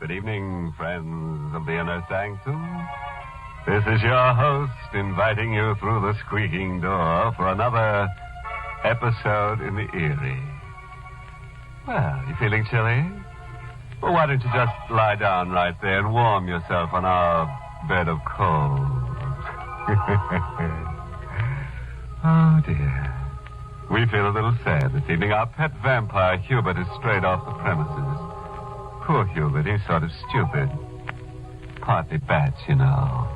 Good evening, friends of the inner sanctum. This is your host inviting you through the squeaking door for another episode in the Eerie. Well, you feeling chilly? Well, why don't you just lie down right there and warm yourself on our bed of coals? Oh, dear. We feel a little sad this evening. Our pet vampire, Hubert, is strayed off the premises. Poor Hubert, he's sort of stupid. Partly bats, you know.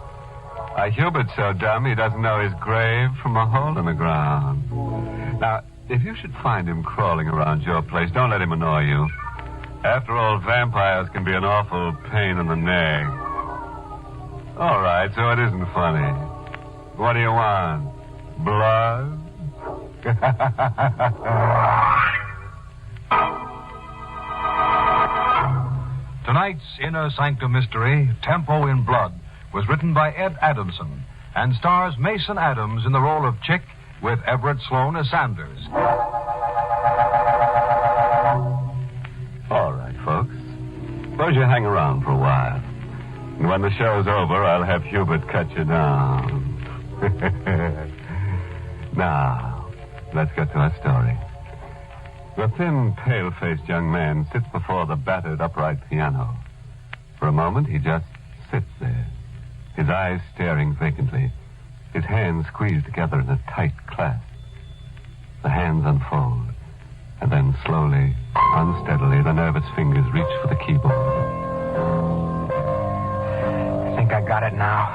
Hubert's so dumb he doesn't know his grave from a hole in the ground. Now, if you should find him crawling around your place, don't let him annoy you. After all, vampires can be an awful pain in the neck. All right, so it isn't funny. What do you want? Blood? Tonight's Inner Sanctum Mystery, Tempo in Blood, was written by Ed Adamson and stars Mason Adams in the role of Chick with Everett Sloan as Sanders. All right, folks. Suppose you hang around for a while. And when the show's over, I'll have Hubert cut you down. Now, let's get to our story. The thin, pale-faced young man sits before the battered upright piano. For a moment, he just sits there, his eyes staring vacantly, his hands squeezed together in a tight clasp. The hands unfold, and then slowly, unsteadily, the nervous fingers reach for the keyboard. I think I got it now.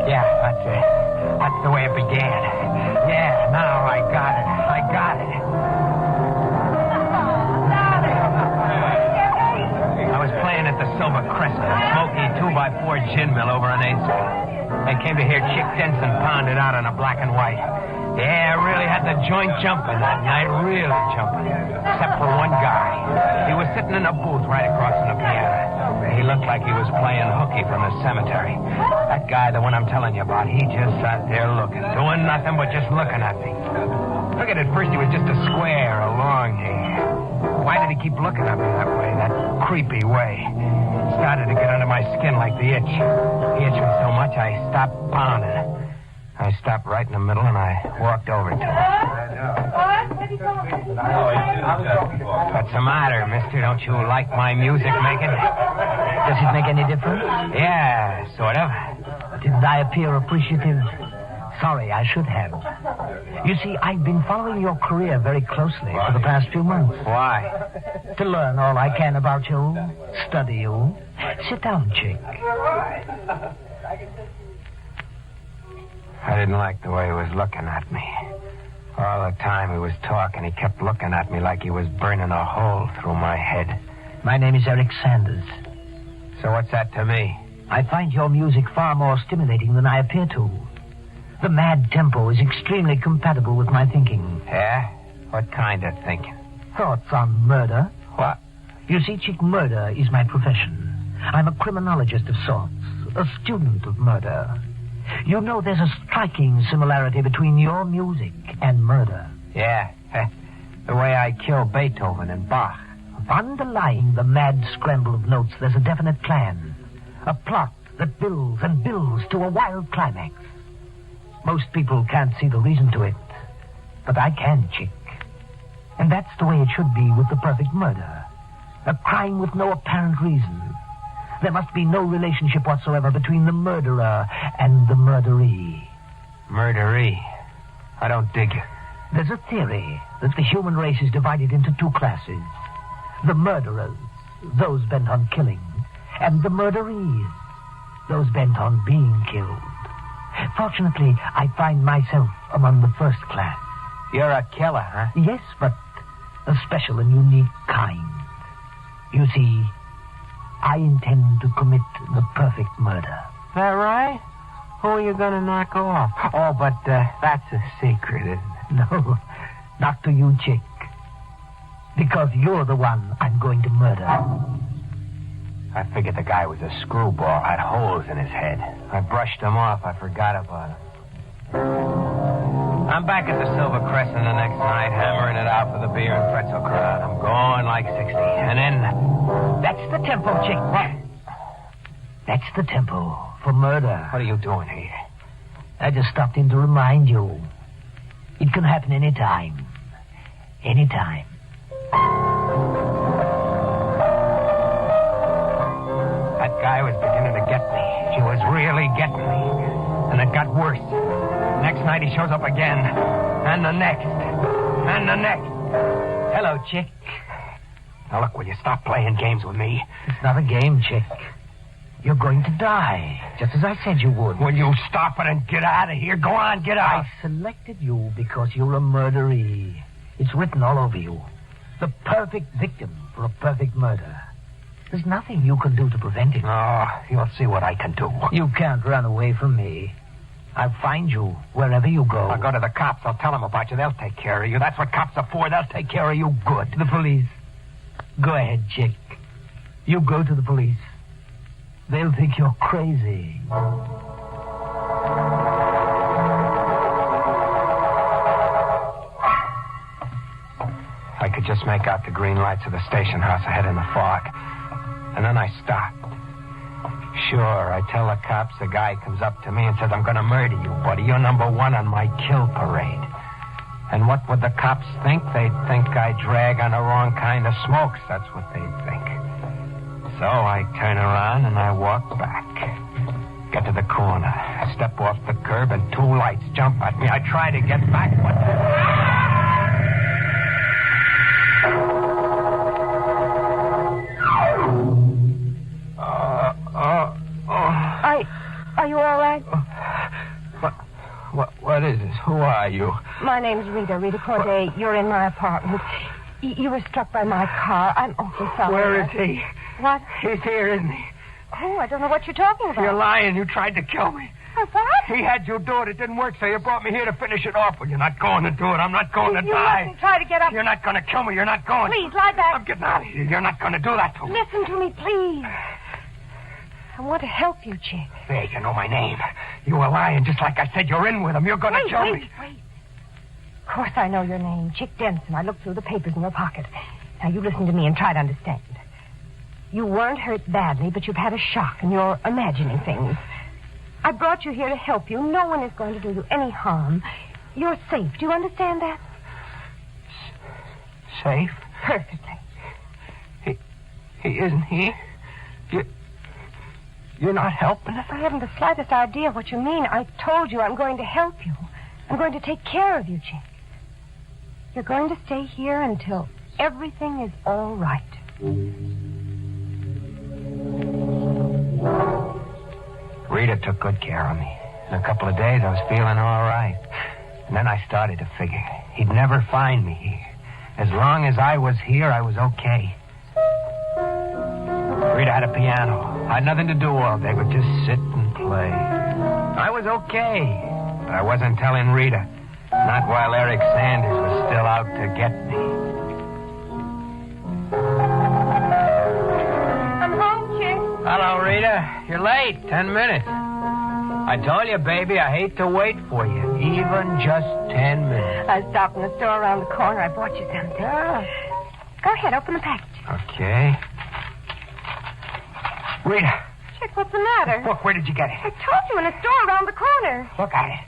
Yeah, that's it. That's the way it began. Yeah, now I got it. I got it. I was playing at the Silver Crescent, a smoky 2x4 gin mill over on 8th Street. I came to hear Chick Denson pound it out on a black and white. Yeah, I really had the joint jumping that night, really jumping. Except for one guy. He was sitting in a booth right across from the piano. He looked like he was playing hooky from the cemetery. That guy, the one I'm telling you about, he just sat there looking, doing nothing but just looking at me. Look at it, first he was just a square, a long hair. Why did he keep looking at me that way, that creepy way? It started to get under my skin like the itch. He itched me so much, I stopped pounding. I stopped right in the middle, and I walked over to him. What's the matter, mister? Don't you like my music making? Does it make any difference? Yeah, sort of. Didn't I appear appreciative? Sorry, I should have. You see, I've been following your career very closely for the past few months. Why? To learn all I can about you, study you. Sit down, Chick. I didn't like the way he was looking at me. All the time he was talking, he kept looking at me like he was burning a hole through my head. My name is Eric Sanders. So what's that to me? I find your music far more stimulating than I appear to. The mad tempo is extremely compatible with my thinking. Yeah? What kind of thinking? Thoughts on murder. What? You see, Chick, murder is my profession. I'm a criminologist of sorts, a student of murder. You know, there's a striking similarity between your music and murder. Yeah. The way I killed Beethoven and Bach. Underlying the mad scramble of notes, there's a definite plan. A plot that builds and builds to a wild climax. Most people can't see the reason to it, but I can, Chick. And that's the way it should be with the perfect murder. A crime with no apparent reason. There must be no relationship whatsoever between the murderer and the murderee. Murderee? I don't dig you. There's a theory that the human race is divided into two classes. The murderers, those bent on killing, and the murderees, those bent on being killed. Fortunately, I find myself among the first class. You're a killer, huh? Yes, but a special and unique kind. You see, I intend to commit the perfect murder. That right? Who are you going to knock off? Oh, but that's a secret, isn't it? No, not to you, Chick. Because you're the one I'm going to murder. I figured the guy was a screwball, had holes in his head. I brushed him off. I forgot about him. I'm back at the Silver Crescent the next night, hammering it out for the beer and pretzel crowd. I'm going like 60. And then... That's the tempo, Chick. What? That's the tempo for murder. What are you doing here? I just stopped in to remind you. It can happen anytime. Anytime. That guy was beginning to get me. She was really getting me. And it got worse. Next night he shows up again. And the next. And the next. Hello, Chick. Now look, will you stop playing games with me? It's not a game, Chick. You're going to die, just as I said you would. Will you stop it and get out of here? Go on, get out. I selected you because you're a murderer. It's written all over you. The perfect victim for a perfect murder. There's nothing you can do to prevent it. Oh, you'll see what I can do. You can't run away from me. I'll find you wherever you go. I'll go to the cops. I'll tell them about you. They'll take care of you. That's what cops are for. They'll take care of you good. The police. Go ahead, Chick. You go to the police. They'll think you're crazy. I could just make out the green lights of the station house ahead in the fog. And then I stopped. Sure, I tell the cops the guy comes up to me and says, I'm going to murder you, buddy. You're number one on my kill parade. And what would the cops think? They'd think I drag on the wrong kind of smokes. That's what they'd think. So I turn around and I walk back. Get to the corner. I step off the curb and two lights jump at me. I try to get back, but... Are you all right? What is this? Who are you? My name's Rita Corday. You're in my apartment. You were struck by my car. I'm awfully sorry. Where is he? What? He's here, isn't he? Oh, I don't know what you're talking about. You're lying. You tried to kill me. What? He had you do it. It didn't work, so you brought me here to finish it off. Well, you're not going to do it. I'm not going to You die. mustn't try to get up. You're not going to kill me. You're not going. Please, lie back. I'm getting out of here. You're not going to do that to me. Listen to me, please. I want to help you, Chick. There, you know my name. You were lying, just like I said. You're in with him. You're going to kill me. Wait. Of course I know your name, Chick Denson. I looked through the papers in your pocket. Now, you listen to me and try to understand. You weren't hurt badly, but you've had a shock, and you're imagining things. I brought you here to help you. No one is going to do you any harm. You're safe. Do you understand that? Safe? Perfectly. He isn't he? You're not helping us? I haven't the slightest idea what you mean. I told you I'm going to help you. I'm going to take care of you, Chick. You're going to stay here until everything is all right. Rita took good care of me. In a couple of days, I was feeling all right. And then I started to figure he'd never find me here. As long as I was here, I was okay. Rita had a piano. I had nothing to do all day but just sit and play. I was okay, but I wasn't telling Rita. Not while Eric Sanders was still out to get me. I'm home, Chick. Hello, Rita. You're late. 10 minutes. I told you, baby, I hate to wait for you. Even just 10 minutes. I stopped in the store around the corner. I bought you something. Go ahead, open the package. Okay. Rita. Chick, what's the matter? Look, where did you get it? I told you in a store around the corner. Look at it.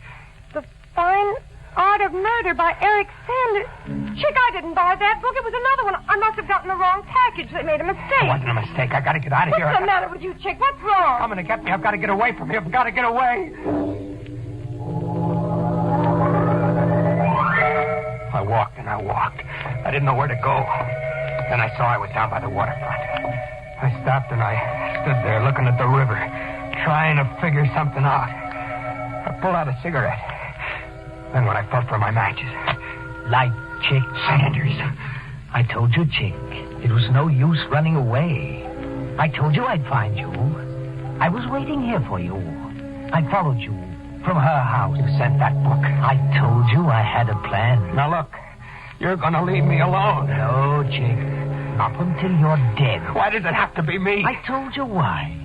The Fine Art of Murder by Eric Sanders. Chick, I didn't buy that book. It was another one. I must have gotten the wrong package. They made a mistake. It wasn't a mistake. I got to get out of here. What's the matter with you, Chick? What's wrong? Coming to get me. I've got to get away from here. I've got to get away. I walked and I walked. I didn't know where to go. Then I saw I was down by the waterfront. I stopped and I stood there looking at the river, trying to figure something out. I pulled out a cigarette. Then when I felt for my matches... Light, Chick. Sanders. I told you, Chick. It was no use running away. I told you I'd find you. I was waiting here for you. I followed you from her house. You sent that book. I told you I had a plan. Now look, you're going to leave me alone. No, Chick. Up until you're dead. Why does it have to be me? I told you why.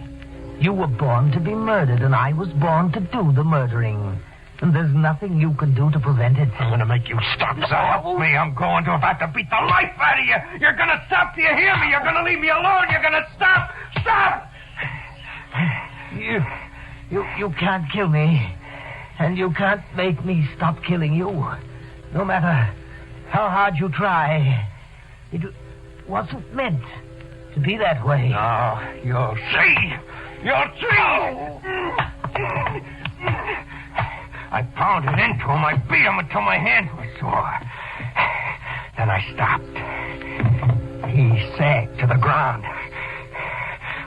You were born to be murdered, and I was born to do the murdering. And there's nothing you can do to prevent it. I'm going to make you stop, so help me. I'm going to about to beat the life out of you. You're going to stop. Do you hear me? You're going to leave me alone. You're going to stop. Stop! You can't kill me. And you can't make me stop killing you. No matter how hard you try. It wasn't meant to be that way. Oh, you'll see. You'll see. I pounded into him. I beat him until my hands were sore. Then I stopped. He sagged to the ground.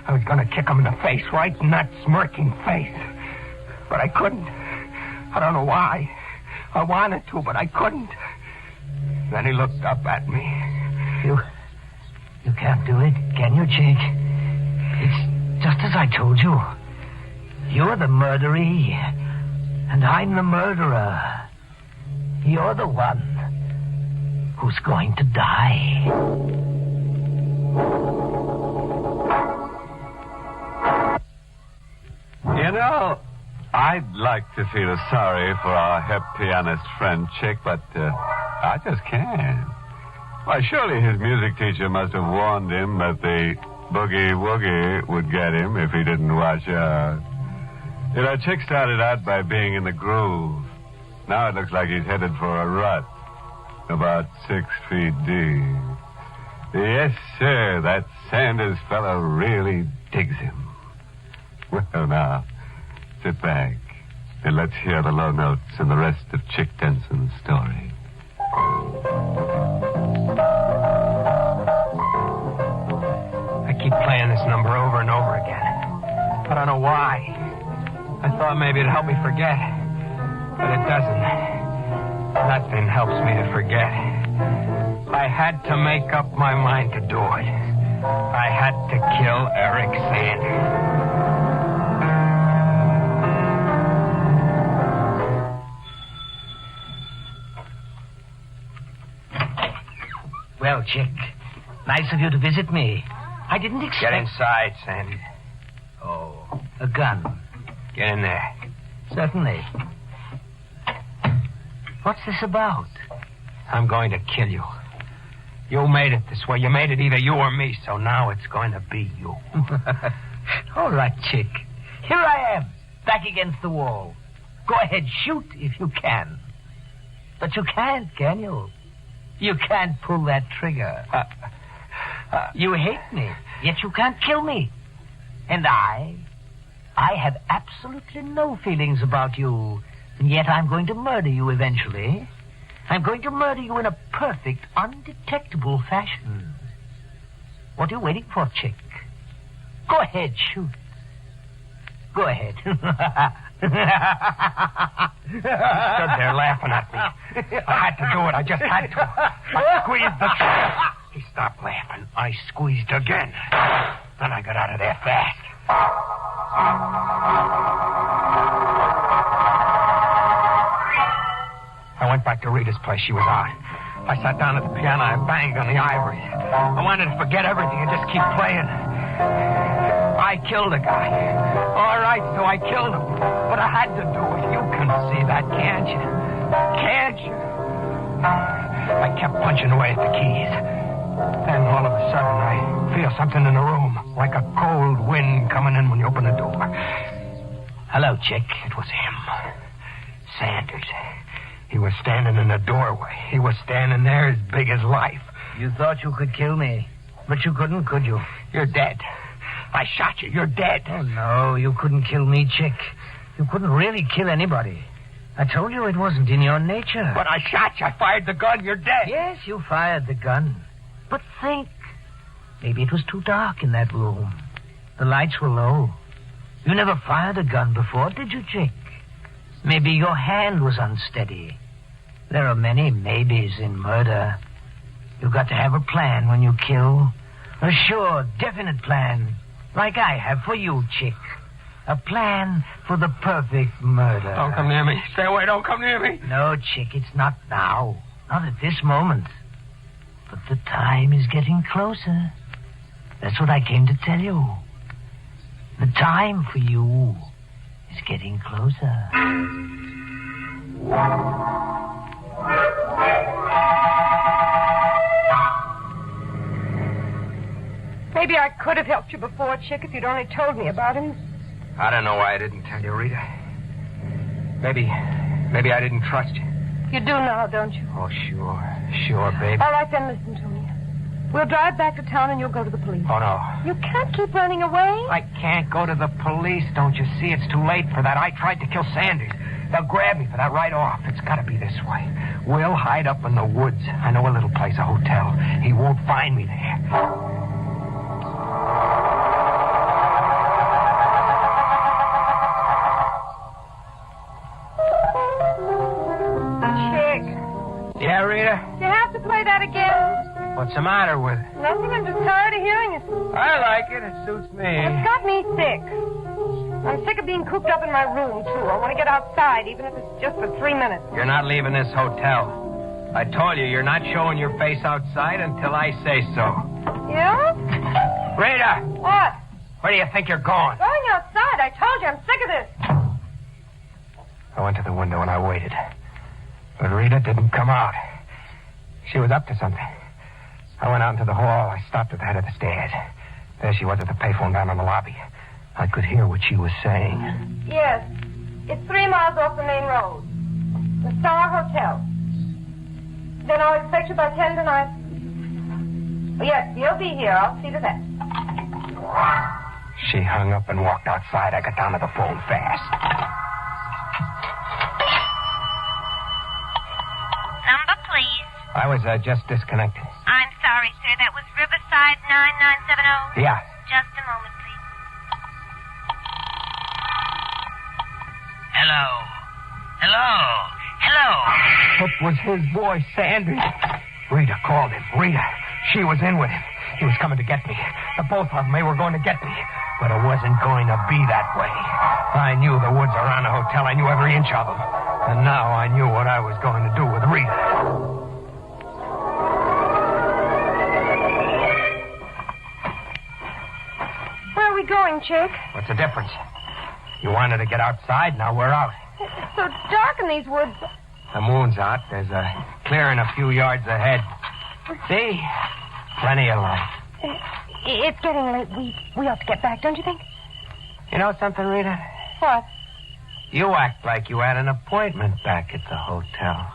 I was going to kick him in the face, right in that smirking face. But I couldn't. I don't know why. I wanted to, but I couldn't. Then he looked up at me. You can't do it, can you, Chick? It's just as I told you. You're the murderee, and I'm the murderer. You're the one who's going to die. You know, I'd like to feel sorry for our hip pianist friend Chick, but I just can't. Why, surely his music teacher must have warned him that the boogie-woogie would get him if he didn't watch out. You know, Chick started out by being in the groove. Now it looks like he's headed for a rut, about 6 feet deep. Yes, sir, that Sanders fellow really digs him. Well, now, sit back and let's hear the low notes and the rest of Chick Denson's story. I keep playing this number over and over again. I don't know why. I thought maybe it'd help me forget. But it doesn't. Nothing helps me to forget. I had to make up my mind to do it. I had to kill Eric Sanders. Well, Chick, nice of you to visit me. I didn't expect... Get inside, Sandy. Oh, a gun. Get in there. Certainly. What's this about? I'm going to kill you. You made it this way. You made it either you or me, so now it's going to be you. All right, Chick. Here I am, back against the wall. Go ahead, shoot if you can. But you can't, can you? You can't pull that trigger. You hate me, yet you can't kill me. And I have absolutely no feelings about you, and yet I'm going to murder you eventually. I'm going to murder you in a perfect, undetectable fashion. What are you waiting for, Chick? Go ahead, shoot. Go ahead. He stood there laughing at me. I had to do it. I just had to. I squeezed the trigger. He stopped laughing. I squeezed again. Then I got out of there fast. I went back to Rita's place. She was out. I sat down at the piano and banged on the ivories. I wanted to forget everything and just keep playing. I killed a guy. All right, so I killed him. But I had to do it. You can see that, can't you? Can't you? I kept punching away at the keys. Then all of a sudden, I feel something in the room, like a cold wind coming in when you open the door. Hello, Chick. It was him. Sanders. He was standing in the doorway. He was standing there as big as life. You thought you could kill me, but you couldn't, could you? You're dead. I shot you. You're dead. Oh, no, you couldn't kill me, Chick. You couldn't really kill anybody. I told you it wasn't in your nature. But I shot you. I fired the gun. You're dead. Yes, you fired the gun. But think. Maybe it was too dark in that room. The lights were low. You never fired a gun before, did you, Chick? Maybe your hand was unsteady. There are many maybes in murder. You've got to have a plan when you kill. A sure, definite plan. Like I have for you, Chick. A plan for the perfect murder. Don't come near me. Stay away. Don't come near me. No, Chick, it's not now. Not at this moment. But the time is getting closer. That's what I came to tell you. The time for you is getting closer. Maybe I could have helped you before, Chick, if you'd only told me about him. I don't know why I didn't tell you, Rita. Maybe I didn't trust you. You do now, don't you? Oh, sure, baby. All right, then listen to me. We'll drive back to town and you'll go to the police. Oh, no. You can't keep running away. I can't go to the police, don't you see? It's too late for that. I tried to kill Sanders. They'll grab me for that right off. It's got to be this way. We'll hide up in the woods. I know a little place, a hotel. He won't find me there. Chick. Yeah, Rita? You have to play that again. What's the matter with it? Nothing. I'm just tired of hearing it. I like it. It suits me. It's got me sick. I'm sick of being cooped up in my room, too. I want to get outside, even if it's just for 3 minutes. You're not leaving this hotel. I told you, you're not showing your face outside until I say so. Yeah? Rita! What? Where do you think you're going? Going outside. I told you I'm sick of this. I went to the window and I waited. But Rita didn't come out. She was up to something. I went out into the hall. I stopped at the head of the stairs. There she was at the payphone down in the lobby. I could hear what she was saying. Yes. It's 3 miles off the main road. The Star Hotel. Then I'll expect you by 10 tonight. Yes, you'll be here. I'll see to that. She hung up and walked outside. I got down to the phone fast. Number, please. I was just disconnected. I'm sorry, sir. That was Riverside 9970. Yeah. Just a moment, please. Hello. It was his voice, Sanders. Rita called him. Rita. She was in with him. He was coming to get me. The both of them, they were going to get me. But it wasn't going to be that way. I knew the woods around the hotel. I knew every inch of them. And now I knew what I was going to do with Rita. Where are we going, Chick? What's the difference? You wanted to get outside, now we're out. It's so dark in these woods. The moon's out. There's a clearing a few yards ahead. See? Plenty of light. It's getting late. We ought to get back, don't you think? You know something, Rita? What? You act like you had an appointment back at the hotel.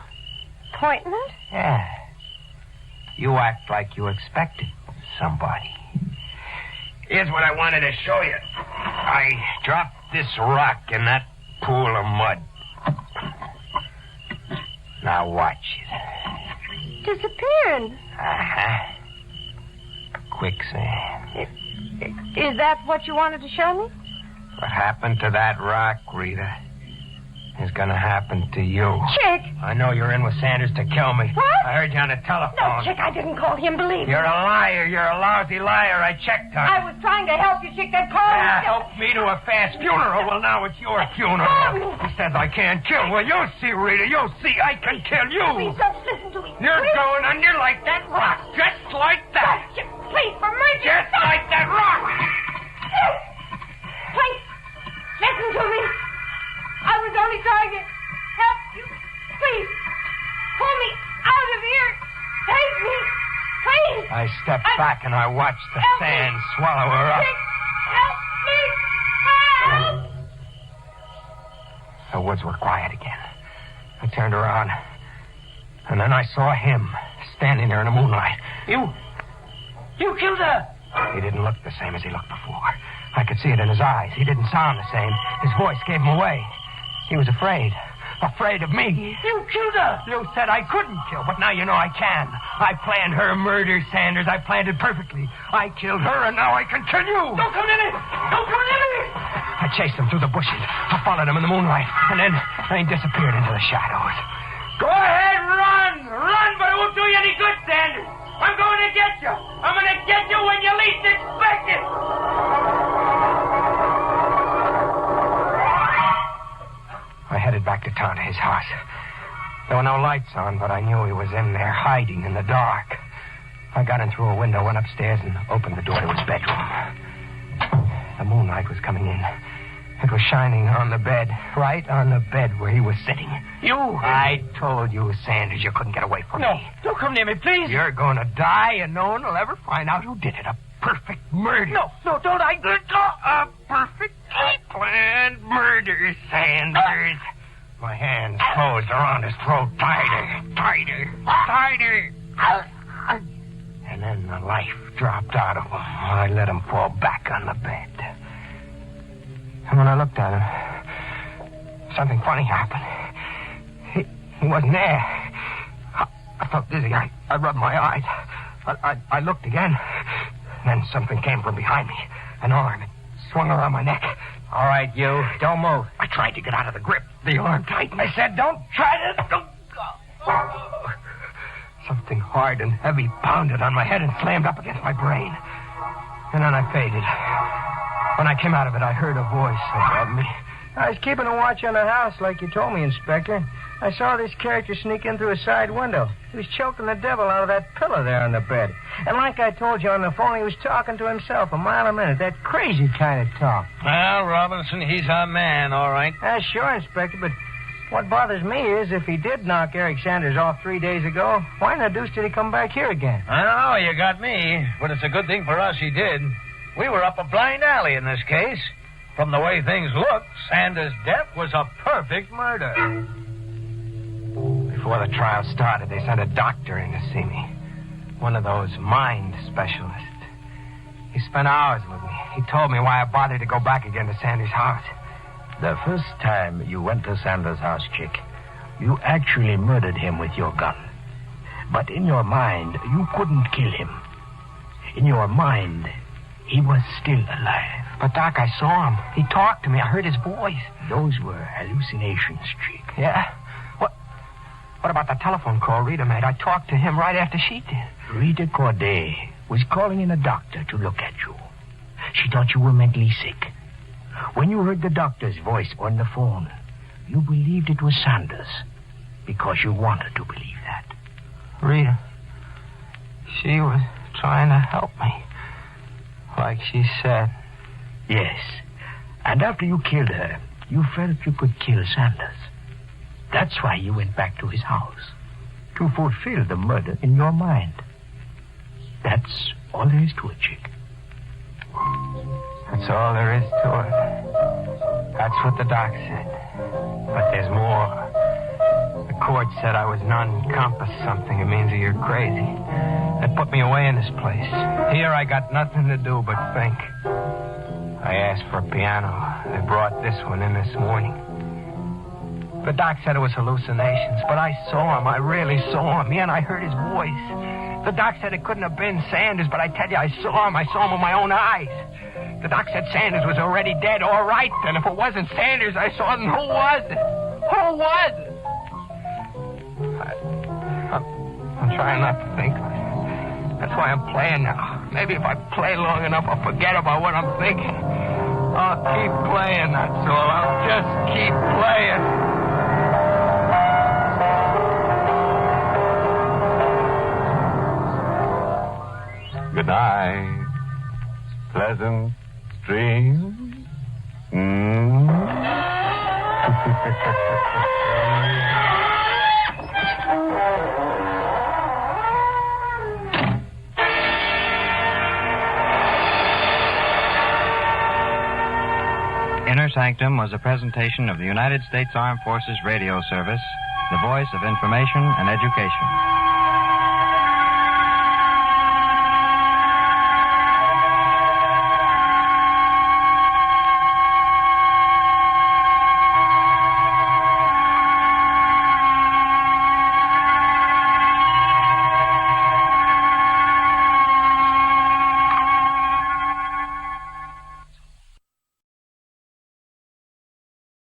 Appointment? Yeah. You act like you expected somebody. Here's what I wanted to show you. I dropped this rock in that pool of mud. Now watch it. Disappearing. Uh-huh. Quicksand. Is that what you wanted to show me? What happened to that rock, Rita, is going to happen to you. Chick! I know you're in with Sanders to kill me. What? I heard you on the telephone. No, Chick, I didn't call him. Believe me. You're a liar. You're a lousy liar. I checked on I you. was trying to help you, Chick. That call was... Help me to a fast funeral. Well, now it's your funeral. He says I can't kill. Well, you'll see, Rita. You'll see. I can kill you. Please don't listen to me. You're Please. going under like that rock. Just like that. Chick, please, for mercy. Just like that rock. Please, listen to me. I was only trying to help you. Please, pull me out of here. Save me. Please. I stepped back and I watched the Help sand me. swallow her up. Chick, help me. Help. The woods were quiet again. I turned around, and then I saw him standing there in the moonlight. You killed her. He didn't look the same as he looked before. I could see it in his eyes. He didn't sound the same. His voice gave him away. He was afraid. Afraid of me. You killed her. You said I couldn't kill, but now you know I can. I planned her murder, Sanders. I planned it perfectly. I killed her, and now I can kill you. Don't come near me. Don't come near me. I chased him through the bushes. I followed him in the moonlight, and then he disappeared into the shadows. Go ahead, run. Run, but it won't do you any good, Sanders. I'm going to get you. I'm going to get you when you least expect it. I headed back to town to his house. There were no lights on, but I knew he was in there hiding in the dark. I got in through a window, went upstairs, and opened the door to his bedroom. The moonlight was coming in. It was shining on the bed, right on the bed where he was sitting. You? I told you, Sanders, you couldn't get away from me. No, don't come near me, please. You're going to die, and no one will ever find out who did it. A perfect murder. No, don't. A perfectly planned murder, Sanders. My hands closed around his throat. Tighter. And then the life dropped out of him. I let him fall back on the bed. And when I looked at him, something funny happened. He wasn't there. I felt dizzy. I rubbed my eyes. I looked again. Then something came from behind me. An arm. It swung around my neck. All right, you. Don't move. I tried to get out of the grip. The arm tightened. I said don't try to... Something hard and heavy pounded on my head and slammed up against my brain. And then I faded. When I came out of it, I heard a voice above me. I was keeping a watch on the house like you told me, Inspector. I saw this character sneak in through a side window. He was choking the devil out of that pillow there on the bed. And like I told you on the phone, he was talking to himself a mile a minute. That crazy kind of talk. Well, Robinson, he's our man, all right. Sure, Inspector, but what bothers me is if he did knock Eric Sanders off 3 days ago, why in the deuce did he come back here again? I don't know, you got me. But it's a good thing for us he did. We were up a blind alley in this case. From the way things look, Sanders' death was a perfect murder. Before the trial started, they sent a doctor in to see me. One of those mind specialists. He spent hours with me. He told me why I bothered to go back again to Sanders' house. The first time you went to Sanders' house, Chick, you actually murdered him with your gun. But in your mind, you couldn't kill him. In your mind, he was still alive. But, Doc, I saw him. He talked to me. I heard his voice. Those were hallucinations, Chick. Yeah? What about the telephone call Rita made? I talked to him right after she did. Rita Corday was calling in a doctor to look at you. She thought you were mentally sick. When you heard the doctor's voice on the phone, you believed it was Sanders because you wanted to believe that. Rita, she was trying to help me, like she said. Yes, and after you killed her, you felt you could kill Sanders. That's why you went back to his house, to fulfill the murder in your mind. That's all there is to it, Chick. That's all there is to it. That's what the doc said. But there's more. The court said I was non-compass something. It means that you're crazy. They put me away in this place. Here I got nothing to do but think. I asked for a piano. They brought this one in this morning. The doc said it was hallucinations, but I saw him. I really saw him. Yeah, and I heard his voice. The doc said it couldn't have been Sanders, but I tell you, I saw him. I saw him with my own eyes. The doc said Sanders was already dead. All right, then. If it wasn't Sanders I saw, then who was it? Who was it? I'm trying not to think. That's why I'm playing now. Maybe if I play long enough, I'll forget about what I'm thinking. I'll keep playing, that's all. I'll just keep playing. Good night. Pleasant dreams. Inner Sanctum was a presentation of the United States Armed Forces Radio Service, the voice of information and education.